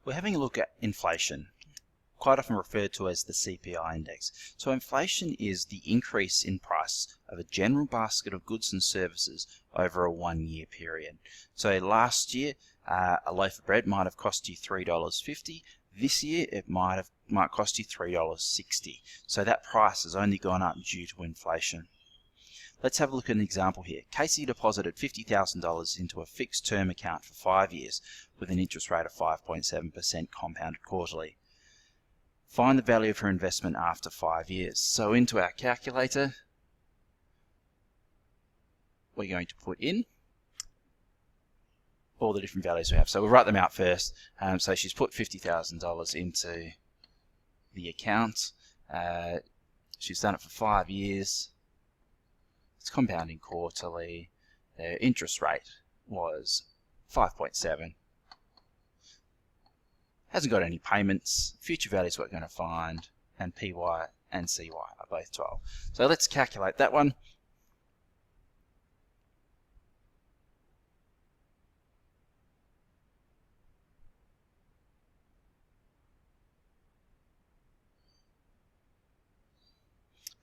We're having a look at inflation, quite often referred to as the CPI index. So inflation is the increase in price of a general basket of goods and services over a 1 year period. So last year, a loaf of bread might have cost you $3.50. This year, it might cost you $3.60. So that price has only gone up due to inflation. Let's have a look at an example here. Casey deposited $50,000 into a fixed term account for 5 years with an interest rate of 5.7% compounded quarterly. Find the value of her investment after 5 years. So into our calculator, we're going to put in all the different values we have. So we'll write them out first. So she's put $50,000 into the account. She's done it for 5 years. It's compounding quarterly. Their interest rate was 5.7. Hasn't got any payments. Future values we're going to find, and PY and CY are both 12. So let's calculate that one.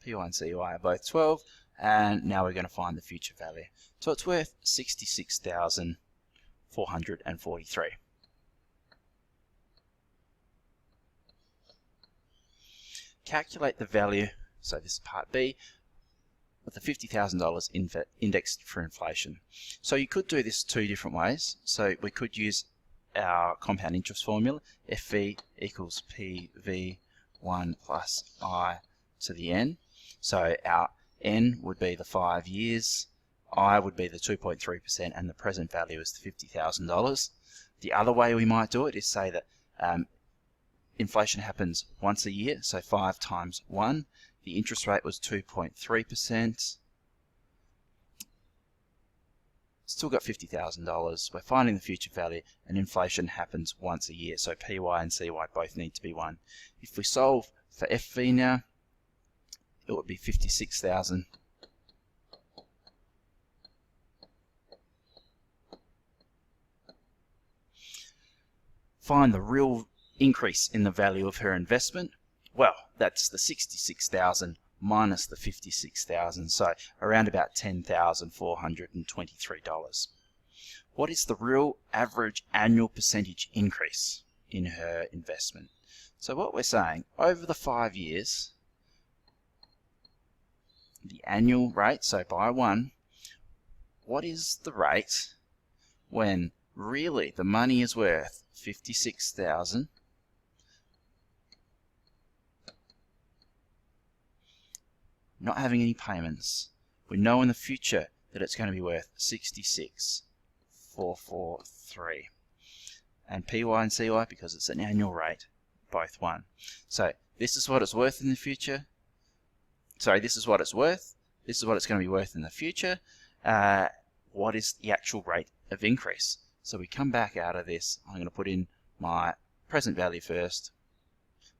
PY and CY are both 12. And now we're going to find the future value. So it's worth $66,443. Calculate the value, so this is part B, with the $50,000 indexed for inflation. So you could do this two different ways. So we could use our compound interest formula, FV equals PV1 plus I to the N. So our N would be the 5 years, I would be the 2.3%, and the present value is the $50,000. The other way we might do it is say that inflation happens once a year, so 5 times 1. The interest rate was 2.3%. Still got $50,000. We're finding the future value, and inflation happens once a year, so PY and CY both need to be 1. If we solve for FV now, it would be 56,000. Find the real increase in the value of her investment. Well, that's the 66,000 minus the 56,000, so around about $10,423. What is the real average annual percentage increase in her investment? So what we're saying, over the 5 years, the annual rate, so by 1, what is the rate when really the money is worth 56,000 not having any payments? We know in the future that it's going to be worth 66,443, and PY and CY, because it's an annual rate, both 1. So this is what it's worth in the future. Sorry, this is what it's worth. This is what it's going to be worth in the future. What is the actual rate of increase? So we come back out of this. I'm going to put in my present value first,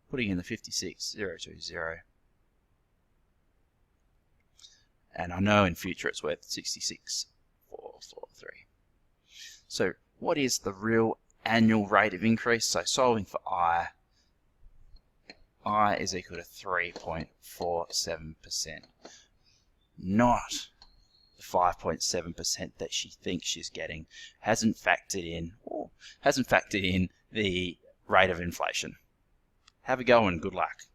putting in the 56,020. And I know in future it's worth 66,443. So what is the real annual rate of increase? So solving for I is equal to 3.47%, not the 5.7% that she thinks she's getting. Hasn't factored in the rate of inflation. Have a go and good luck.